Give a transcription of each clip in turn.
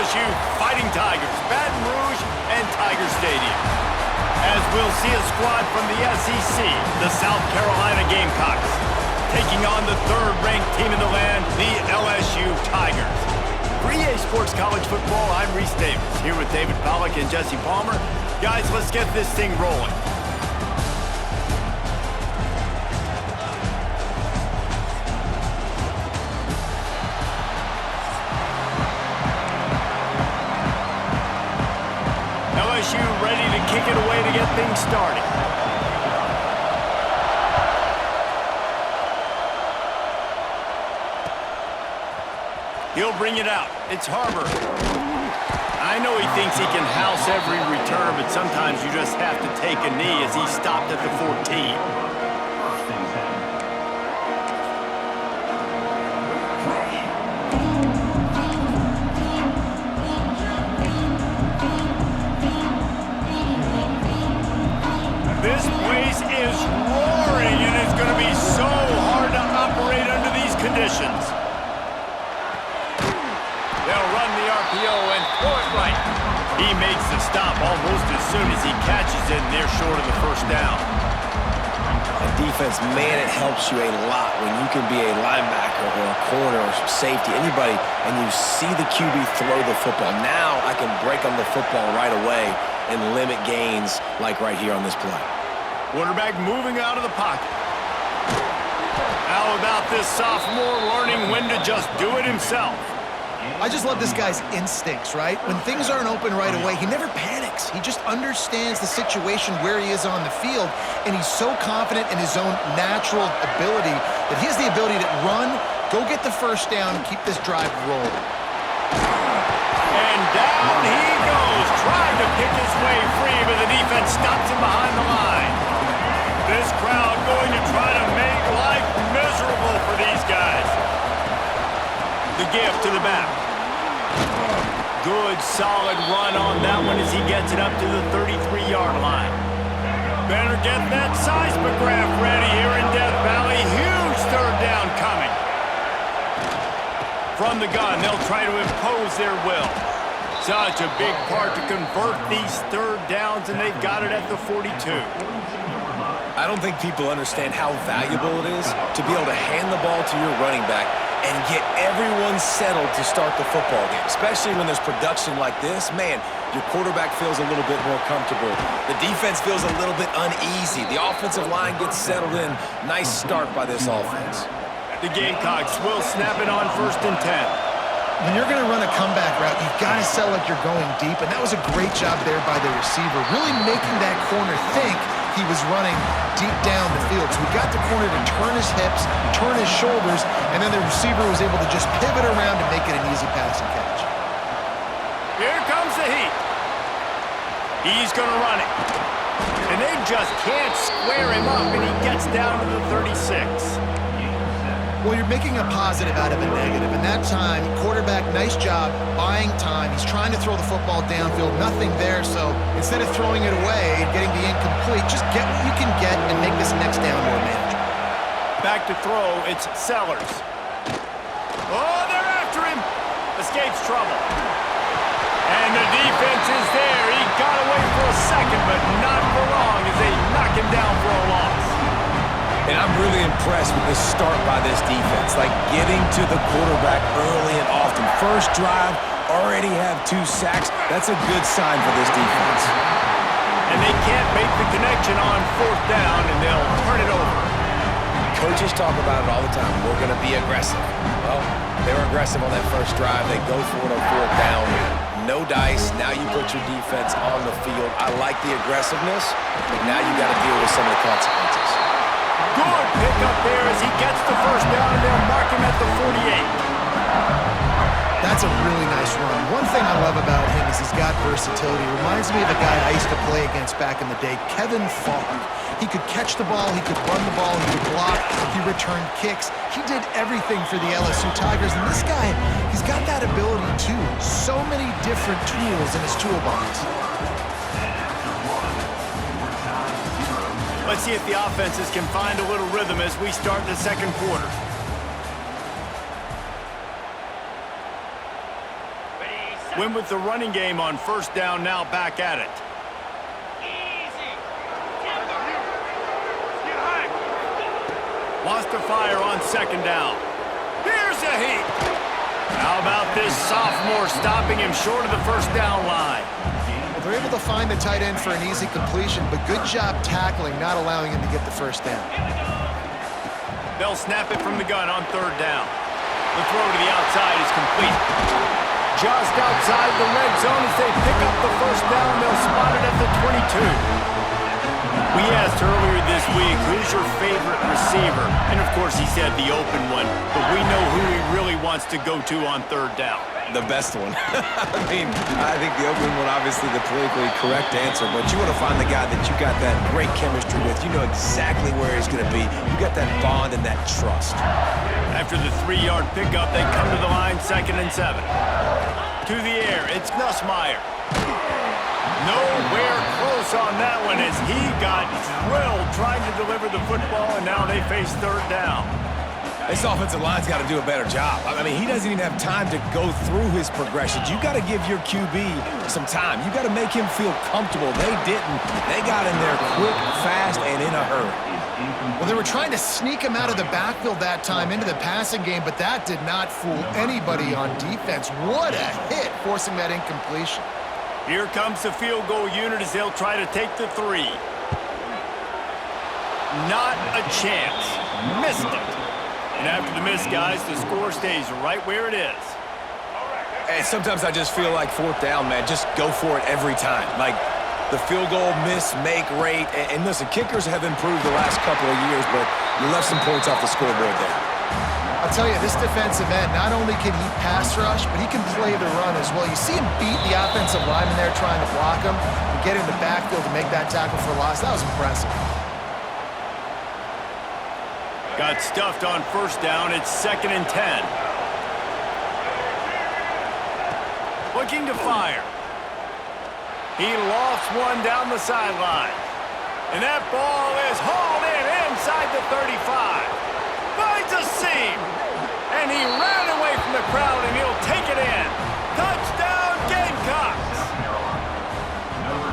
LSU Fighting Tigers, Baton Rouge and Tiger Stadium. As we'll see a squad from the SEC, the South Carolina Gamecocks, taking on the third-ranked team in the land, the LSU Tigers. For EA Sports College Football, I'm Reese Davis, here with David Pollack and Jesse Palmer. Guys, let's get this thing rolling. LSU ready to kick it away to get things started. He'll bring it out. It's Harbor. I know he thinks he can house every return, but sometimes you just have to take a knee as he stopped at the 14. This place is roaring, and it's going to be so hard to operate under these conditions. They'll run the RPO and throw it right. He makes the stop almost as soon as he catches it, and they're short of the first down. On defense, man, it helps you a lot when you can be a linebacker or a corner or safety, anybody, and you see the QB throw the football. Now I can break on the football right away and limit gains like right here on this play. Quarterback moving out of the pocket. How about this sophomore learning when to just do it himself? I just love this guy's instincts, right? When things aren't open right away, he never panics. He just understands the situation where he is on the field, and he's so confident in his own natural ability that he has the ability to run, go get the first down, and keep this drive rolling. And down he goes, trying to pick his way free, but the defense stops him behind the line. This crowd going to try to make life miserable for these guys. The gift to the back. Good, solid run on that one as he gets it up to the 33-yard line. Better get that seismograph ready here in Death Valley. Huge third down coming. From the gun, they'll try to impose their will. Such a big part to convert these third downs, and they've got it at the 42. I don't think people understand how valuable it is to be able to hand the ball to your running back and get everyone settled to start the football game, especially when there's production like this. Man, your quarterback feels a little bit more comfortable. The defense feels a little bit uneasy. The offensive line gets settled in. Nice start by this offense. The Gamecocks will snap it on 1st and 10. When you're going to run a comeback route, you've got to sell like you're going deep, and that was a great job there by the receiver, really making that corner think he was running deep down the field. So we got the corner to turn his hips, turn his shoulders, and then the receiver was able to just pivot around and make it an easy pass and catch. Here comes the heat. He's going to run it. And they just can't square him up, and he gets down to the 36. Well, you're making a positive out of a negative. And that time, quarterback, nice job, buying time. He's trying to throw the football downfield, nothing there. So instead of throwing it away and getting the incomplete, just get what you can get and make this next down more manageable. Back to throw, it's Sellers. Oh, they're after him. Escapes trouble. And the defense is there. He got away for a second, but not for long as they knock him down for a loss. And I'm really impressed with this start by this defense, like getting to the quarterback early and often. First drive, already have 2 sacks. That's a good sign for this defense. And they can't make the connection on 4th down, and they'll turn it over. Coaches talk about it all the time. We're going to be aggressive. Well, they were aggressive on that first drive. They go for it on 4th down. No dice. Now you put your defense on the field. I like the aggressiveness, but now you got to deal with some of the consequences. Good pickup there as he gets the first down, and they'll mark him at the 48. That's a really nice run. One thing I love about him is he's got versatility. Reminds me of a guy I used to play against back in the day, Kevin Falk. He could catch the ball, he could run the ball, he could block, he returned kicks. He did everything for the LSU Tigers, and this guy, he's got that ability too. So many different tools in his toolbox. Let's see if the offenses can find a little rhythm as we start the second quarter. Ready, set. Win with the running game on first down, now back at it. Wants to fire on second down. Here's a heat. How about this sophomore stopping him short of the first down line? Well, they're able to find the tight end for an easy completion, but good job tackling, not allowing him to get the first down. They'll snap it from the gun on third down. The throw to the outside is complete. Just outside the red zone as they pick up the first down. They'll spot it at the 22. We asked earlier this week, who's your favorite receiver? And of course he said the open one, but we know who he really wants to go to on third down. The best one. I think the open one, obviously the politically correct answer, but you want to find the guy that you got that great chemistry with. You know exactly where he's going to be. You got that bond and that trust. After the 3-yard pickup, they come to the line, 2nd and 7. To the air, it's Nussmeier. Nowhere close on that one as he got drilled trying to deliver the football, and now they face third down. This offensive line's got to do a better job. I mean, he doesn't even have time to go through his progressions. You got to give your QB some time. You got to make him feel comfortable. They didn't. They got in there quick, fast, and in a hurry. Well, they were trying to sneak him out of the backfield that time into the passing game, but that did not fool anybody on defense. What a hit, forcing that incompletion. Here comes the field goal unit as they'll try to take the 3. Not a chance. Missed it. And after the miss, guys, the score stays right where it is. And sometimes I just feel like fourth down, man, just go for it every time. Like the field goal miss-make rate. And listen, kickers have improved the last couple of years, but you left some points off the scoreboard there. I'll tell you, this defensive end, not only can he pass rush, but he can play the run as well. You see him beat the offensive lineman there trying to block him and get in the backfield to make that tackle for loss. That was impressive. Got stuffed on first down. It's 2nd and 10. Looking to fire. He lofts one down the sideline. And that ball is hauled in inside the 35. Finds a seam. And he ran away from the crowd, and he'll take it in. Touchdown, Gamecocks!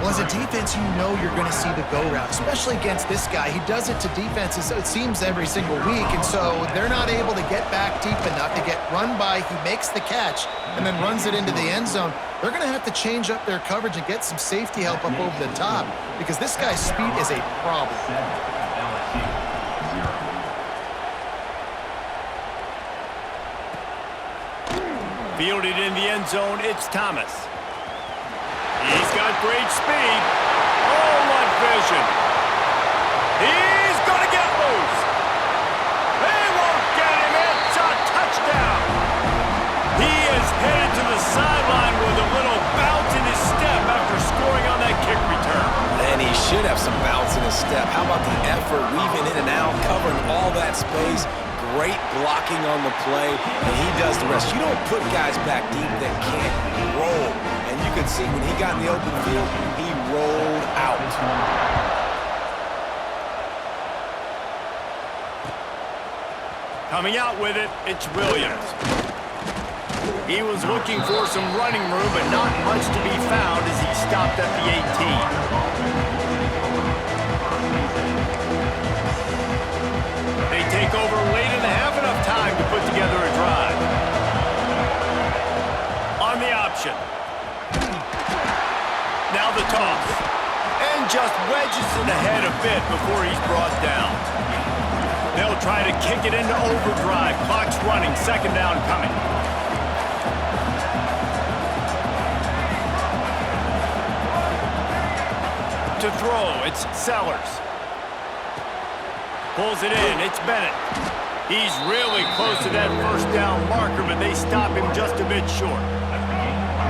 Well, as a defense, you know you're going to see the go route, especially against this guy. He does it to defenses, it seems, every single week, and so they're not able to get back deep enough to get run by. He makes the catch and then runs it into the end zone. They're going to have to change up their coverage and get some safety help up over the top because this guy's speed is a problem. Fielded in the end zone, it's Thomas. He's got great speed. Oh, what vision. He's going to get loose. They won't get him. It's a touchdown. He is headed to the sideline with a little bounce in his step after scoring on that kick return. And he should have some bounce in his step. How about the effort, weaving in and out, covering all that space. Great blocking on the play, and he does the rest. You don't put guys back deep that can't roll. And you can see when he got in the open field, he rolled out. Coming out with it, it's Williams. He was looking for some running room, but not much to be found as he stopped at the 18. They take over late in the half, enough time to put together a drive. On the option. Now the toss. And just wedges it ahead a bit before he's brought down. They'll try to kick it into overdrive. Clock's running, 2nd down coming. To throw, it's Sellers. Pulls it in, it's Bennett. He's really close to that first down marker, but they stop him just a bit short.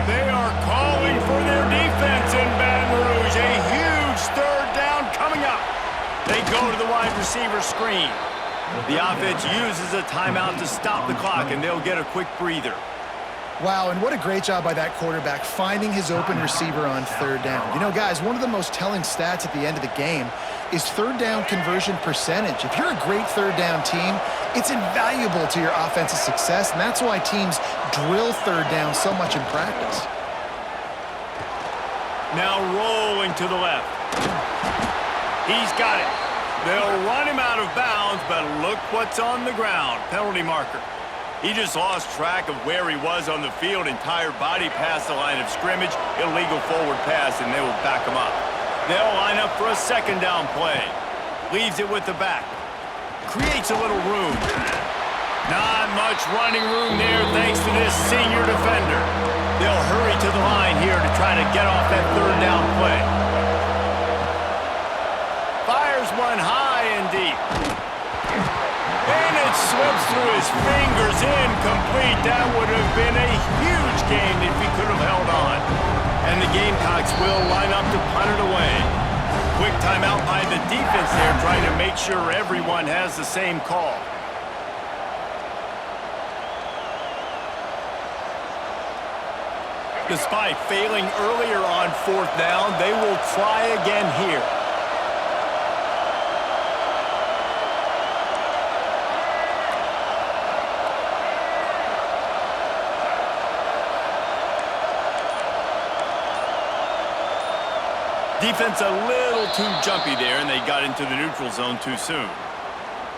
They are calling for their defense in Baton Rouge. A huge 3rd down coming up. They go to the wide receiver screen. The offense uses a timeout to stop the clock, and they'll get a quick breather. Wow, and what a great job by that quarterback finding his open receiver on 3rd down. You know, guys, one of the most telling stats at the end of the game is 3rd down conversion percentage. If you're a great 3rd down team, it's invaluable to your offensive success, and that's why teams drill 3rd down so much in practice. Now rolling to the left. He's got it. They'll run him out of bounds, but look what's on the ground. Penalty marker. He just lost track of where he was on the field. Entire body past the line of scrimmage. Illegal forward pass, and they will back him up. They'll line up for a second down play. Leaves it with the back. Creates a little room. Not much running room there thanks to this senior defender. They'll hurry to the line here to try to get off that third down play. Fires one high and deep. And it slips through his fingers, incomplete. That would have been a huge gain if he could have held on. And the Gamecocks will line up to punt it away. Quick timeout by the defense there, trying to make sure everyone has the same call. Despite failing earlier on fourth down, they will try again here. Defense a little too jumpy there, and they got into the neutral zone too soon.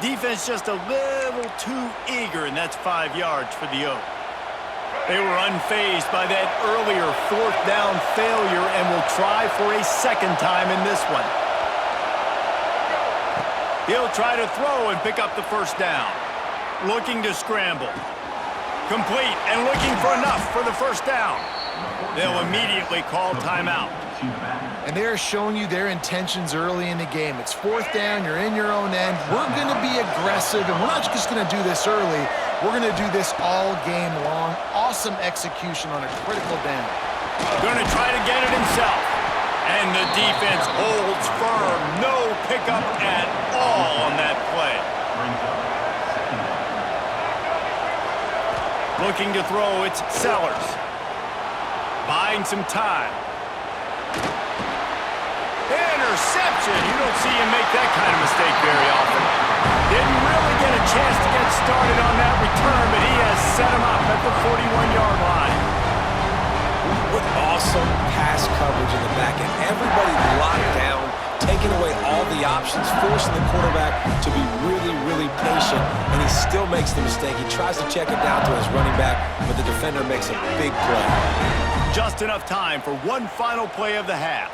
Defense just a little too eager, and that's 5 yards for the Oak. They were unfazed by that earlier fourth down failure and will try for a second time in this one. He'll try to throw and pick up the first down. Looking to scramble. Complete and looking for enough for the first down. They'll immediately call timeout. And they're showing you their intentions early in the game. It's fourth down, you're in your own end. We're going to be aggressive, and we're not just going to do this early. We're going to do this all game long. Awesome execution on a critical down. Going to try to get it himself. And the defense holds firm. No pickup at all on that play. Looking to throw, it's Sellers. Buying some time. Interception. You don't see him make that kind of mistake very often. Didn't really get a chance to get started on that return, but he has set him up at the 41-yard line. What awesome pass coverage in the back end. Everybody locked down, taking away all the options, forcing the quarterback to be really, really patient, and he still makes the mistake. He tries to check it down to his running back, but the defender makes a big play. Just enough time for one final play of the half.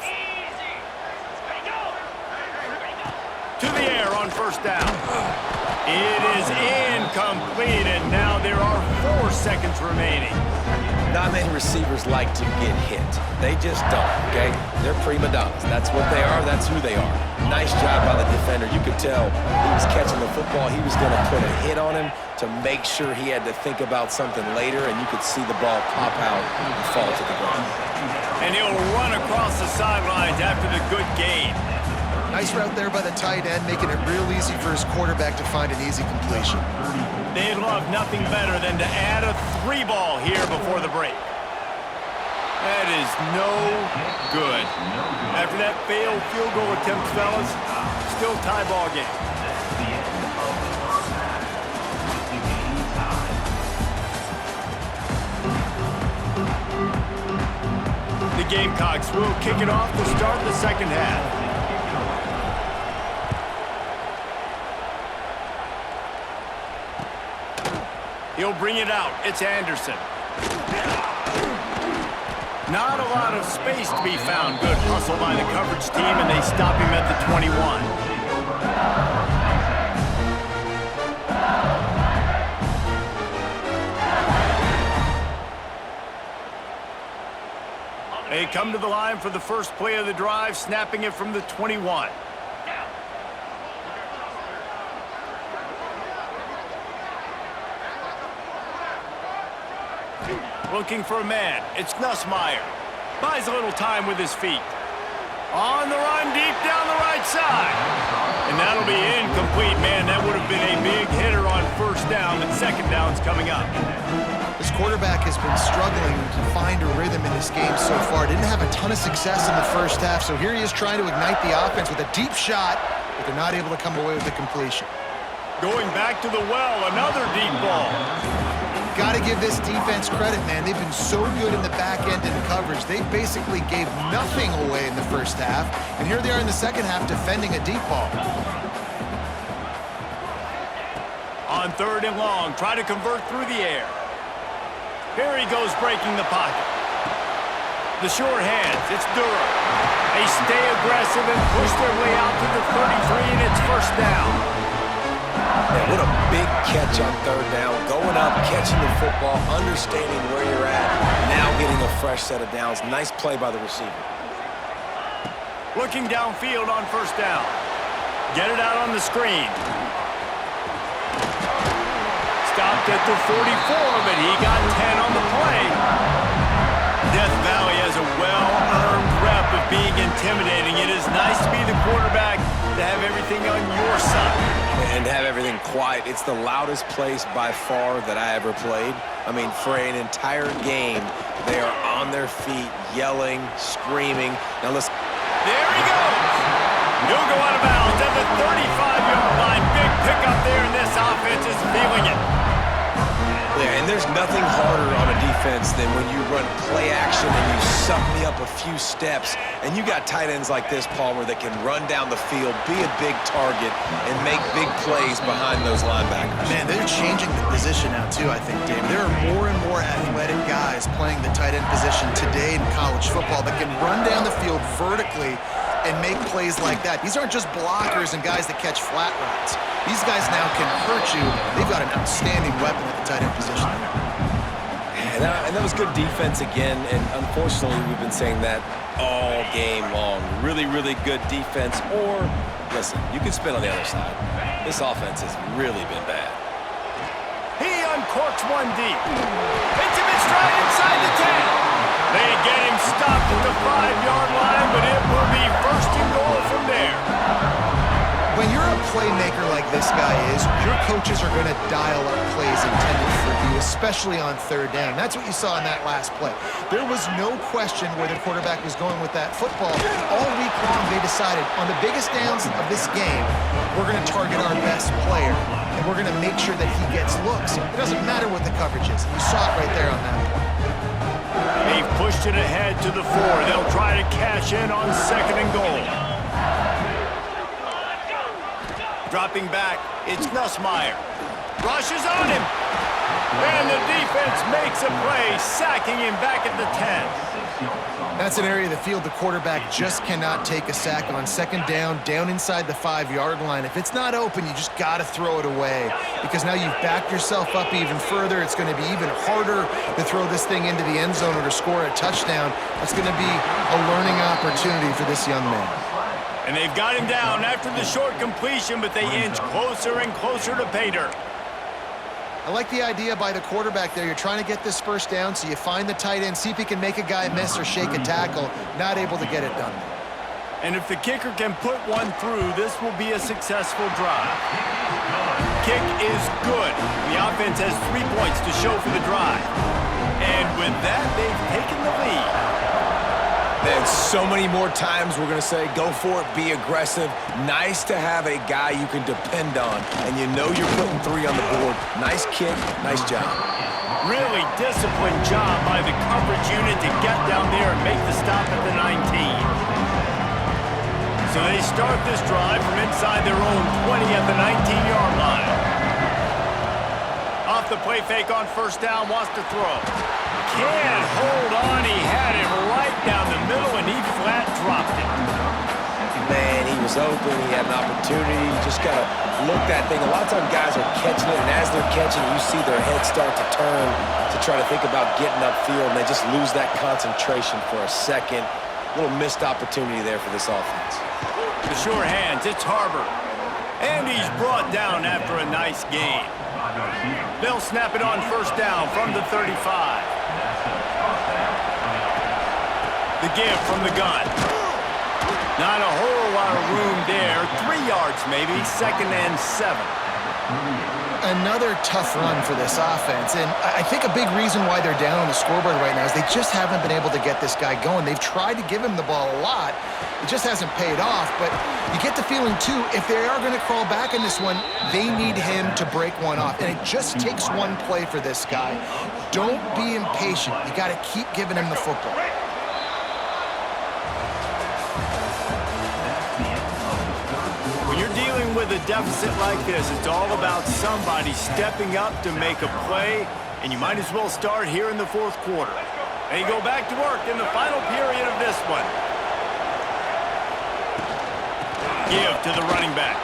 To the air on first down. It is incomplete, and now there are 4 seconds remaining. Not many receivers like to get hit. They just don't, okay? They're prima donnas. That's what they are. That's who they are. Nice job by the defender. You could tell he was catching the football. He was going to put a hit on him to make sure he had to think about something later, and you could see the ball pop out and fall to the ground. And he'll run across the sidelines after the good gain. Nice route there by the tight end, making it real easy for his quarterback to find an easy completion. They'd love nothing better than to add a 3-ball here before the break. That is no good. After that failed field goal attempt, fellas, still tie ball game. The Gamecocks will kick it off to start the second half. He'll bring it out. It's Anderson. Not a lot of space to be found. Good hustle by the coverage team, and they stop him at the 21. They come to the line for the first play of the drive, snapping it from the 21. Looking for a man. It's Nussmeier. Buys a little time with his feet. On the run, deep down the right side. And that'll be incomplete, man. That would have been a big hitter on first down, but second down's coming up. This quarterback has been struggling to find a rhythm in this game so far. Didn't have a ton of success in the first half, so here he is trying to ignite the offense with a deep shot, but they're not able to come away with the completion. Going back to the well, another deep ball. Got to give this defense credit, man. They've been so good in the back end in coverage. They basically gave nothing away in the first half, and here they are in the second half defending a deep ball. On 3rd and long, try to convert through the air. Here he goes breaking the pocket. The short hands, it's Durham. They stay aggressive and push their way out to the 33, and it's first down. Yeah, what a big catch on 3rd down. Going up, catching the football, understanding where you're at, now getting a fresh set of downs. Nice play by the receiver. Looking downfield on 1st down. Get it out on the screen. Stopped at the 44, but he got 10 on the play. Death Valley has a well-earned rep of being intimidating. It is nice to be the quarterback, to have everything on your side. And have everything quiet. It's the loudest place by far that I ever played. I mean, for an entire game, they are on their feet, yelling, screaming. Now listen. There he goes. He'll go out of bounds at the 35-yard line. Big pickup there, and this offense is feeling it. Yeah, and there's nothing harder on a defense than when you run play action and you suck me up a few steps. And you got tight ends like this, Palmer, that can run down the field, be a big target, and make big plays behind those linebackers. Man, they're changing the position now, too, I think, Dave. There are more and more athletic guys playing the tight end position today in college football that can run down the field vertically and make plays like that. These aren't just blockers and guys that catch flat routes. These guys now can hurt you. They've got an outstanding weapon at the tight end position. And that was good defense again, and unfortunately we've been saying that all game long. Really, really good defense, or, listen, you can spin on the other side. This offense has really been bad. He uncorks one deep. Hits him in stride inside the 10. They get him stopped at the 5-yard line, but it will be 1st and goal from there. When you're a playmaker like this guy is, your coaches are going to dial up plays intended for you, especially on 3rd down. That's what you saw in that last play. There was no question where the quarterback was going with that football. All week long, they decided on the biggest downs of this game, we're going to target our best player, and we're going to make sure that he gets looks. It doesn't matter what the coverage is. You saw it right there on that play. They've pushed it ahead to the 4. They'll try to cash in on 2nd and goal. Dropping back, it's Nussmeier. Rushes on him. And the defense makes a play, sacking him back at the 10. That's an area of the field the quarterback just cannot take a sack on. 2nd down inside the 5-yard line. If it's not open, you just got to throw it away because now you've backed yourself up even further. It's going to be even harder to throw this thing into the end zone or to score a touchdown. That's going to be a learning opportunity for this young man. And they've got him down after the short completion, but they inch closer and closer to pay dirt. I like the idea by the quarterback there. You're trying to get this 1st down, so you find the tight end, see if he can make a guy miss or shake a tackle. Not able to get it done. And if the kicker can put one through, this will be a successful drive. Kick is good. The offense has 3 points to show for the drive. And with that, they've taken the lead. And so many more times we're going to say, go for it, be aggressive. Nice to have a guy you can depend on, and you know you're putting 3 on the board. Nice kick, nice job. Really disciplined job by the coverage unit to get down there and make the stop at the 19. So they start this drive from inside their own 20 at the 19-yard line. Off the play fake on 1st down, wants to throw. Can't hold on, he had it right down the middle, and he flat dropped it. Man, he was open, he had an opportunity, you just got to look that thing. A lot of times guys are catching it, and as they're catching it, you see their head start to turn to try to think about getting upfield, and they just lose that concentration for a second. A little missed opportunity there for this offense. The sure hands, it's Harbor. And he's brought down after a nice game. They'll snap it on 1st down from the 35. The give from the gun. Not a whole lot of room there. 3 yards maybe, 2nd and 7. Another tough run for this offense, and I think a big reason why they're down on the scoreboard right now is they just haven't been able to get this guy going. They've tried to give him the ball a lot. It just hasn't paid off, but you get the feeling, too, if they are going to crawl back in this one, they need him to break one off, and it just takes one play for this guy. Don't be impatient. You got to keep giving him the football. With a deficit like this, it's all about somebody stepping up to make a play, and you might as well start here in the fourth quarter. They go back to work in the final period of this one. Give to the running back.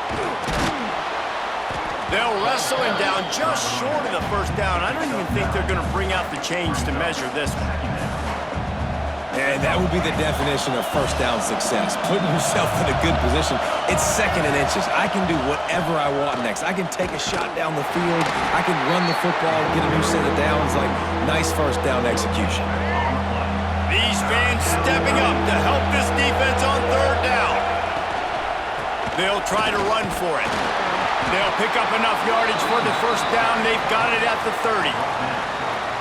They'll wrestle him down just short of the first down. I don't even think they're going to bring out the chains to measure this one. And that would be the definition of first down success. Putting yourself in a good position. It's second and inches. I can do whatever I want next. I can take a shot down the field. I can run the football, get a new set of downs. Like, nice first down execution. These fans stepping up to help this defense on third down. They'll try to run for it. They'll pick up enough yardage for the first down. They've got it at the 30.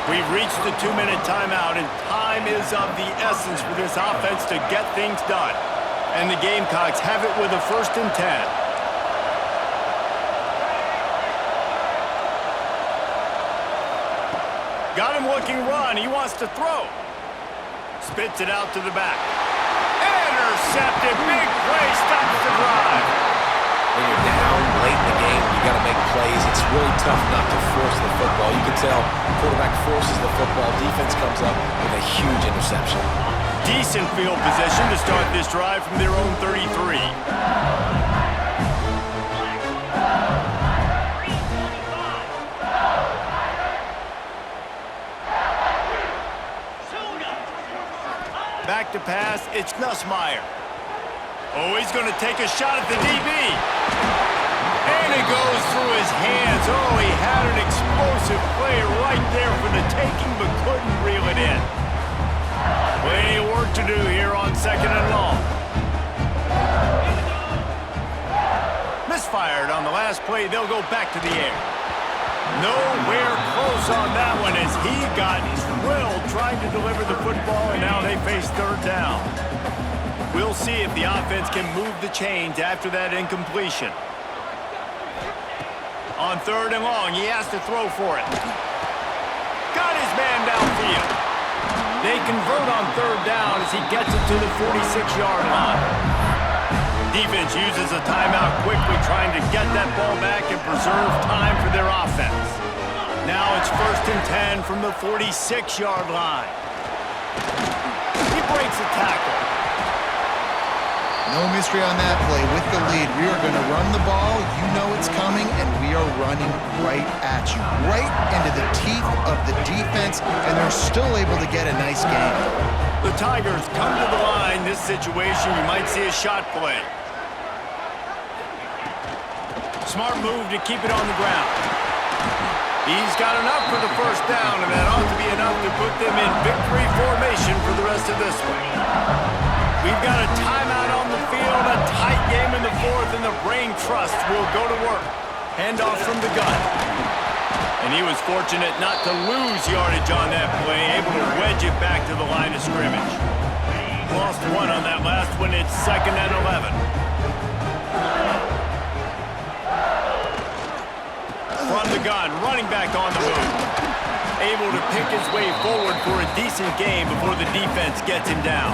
We've reached the 2-minute timeout, and time is of the essence for this offense to get things done. And the Gamecocks have it with a 1st and 10. Got him looking run. He wants to throw. Spits it out to the back. Intercepted. Big play. Stops the drive. When you're down late in the game, you got to make plays. It's really tough not to force the football. You can tell quarterback forces the football. Defense comes up with a huge interception. Decent field position to start this drive from their own 33. Back to pass. It's Nussmeier. Oh, he's going to take a shot at the DB. And it goes through his hands. Oh, he had an explosive play right there for the taking, but couldn't reel it in. Plenty of work to do here on 2nd and long. Misfired on the last play. They'll go back to the air. Nowhere close on that one as he got drilled trying to deliver the football, and now they face third down. We'll see if the offense can move the chains after that incompletion. On 3rd and long, he has to throw for it. Got his man downfield. They convert on 3rd down as he gets it to the 46-yard line. Defense uses a timeout quickly, trying to get that ball back and preserve time for their offense. Now it's 1st and 10 from the 46-yard line. He breaks a tackle. No mystery on that play. With the lead, we are going to run the ball. You know it's coming, and we are running right at you. Right into the teeth of the defense, and they're still able to get a nice game. The Tigers come to the line. This situation, you might see a shot play. Smart move to keep it on the ground. He's got enough for the first down, and that ought to be enough to put them in victory formation for the rest of this one. We've got a timeout on the field, a tight game in the 4th, and the Brain Trust will go to work. Handoff from the gun. And he was fortunate not to lose yardage on that play, able to wedge it back to the line of scrimmage. Lost one on that last one. It's 2nd and 11. From the gun, running back on the move. Able to pick his way forward for a decent game before the defense gets him down.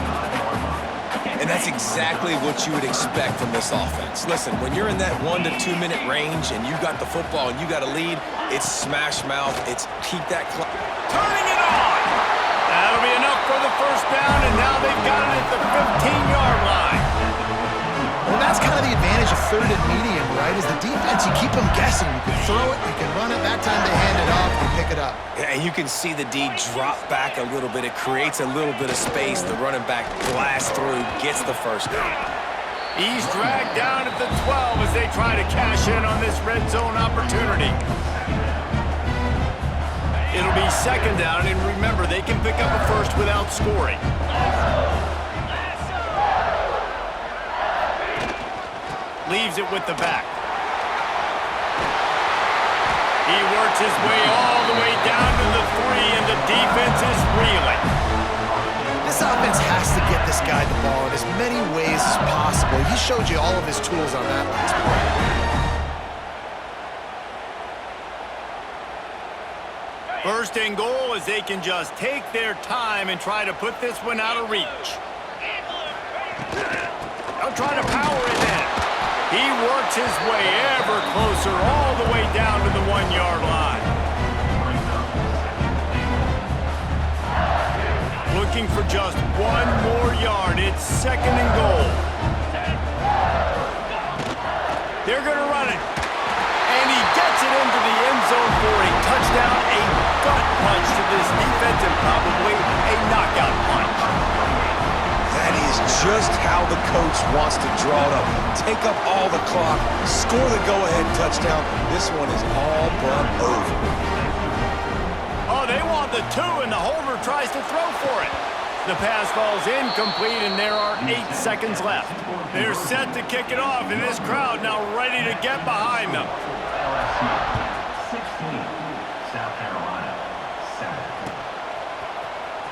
And that's exactly what you would expect from this offense. Listen, when you're in that 1 to 2 minute range and you got the football and you got a lead, it's smash mouth, it's keep that clock. Turning it on! That'll be enough for the first down, and now they've got it at the 15-yard line. Well, that's kind of the advantage of 3rd and medium, right? Is the defense, you keep them guessing. You can throw it, you can run it, that time they hand it off, they pick it up. And you can see the D drop back a little bit. It creates a little bit of space. The running back blasts through, gets the first down. He's dragged down at the 12 as they try to cash in on this red zone opportunity. It'll be 2nd down, and remember, they can pick up a first without scoring. Leaves it with the back. He works his way all the way down to the 3, and the defense is reeling. This offense has to get this guy the ball in as many ways as possible. He showed you all of his tools on that last play. First and goal as they can just take their time and try to put this one out of reach. They'll try to power it in. He works his way ever closer all the way down to the 1-yard line. Looking for just one more yard. It's second and goal. They're going to run it. And he gets it into the end zone for a touchdown, a gut punch to this defense, and probably a knockout punch. That is just how the coach wants to draw it up. Take up all the clock, score the go-ahead touchdown. This one is all but over. Oh, they want the 2, and the holder tries to throw for it. The pass falls incomplete, and there are 8 seconds left. They're set to kick it off, and this crowd now ready to get behind them. LSU 16, South Carolina 7.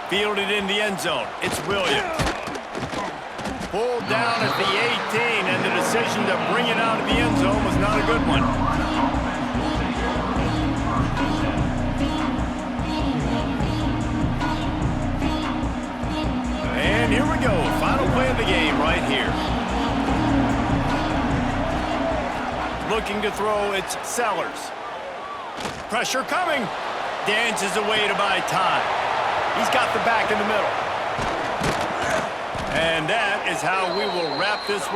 Fielded in the end zone. It's Williams. Pulled down at the 18, and the decision to bring it out of the end zone was not a good one. And here we go. Final play of the game right here. Looking to throw, it's Sellers. Pressure coming. Dances away to buy time. He's got the back in the middle. And that is how we will wrap this one.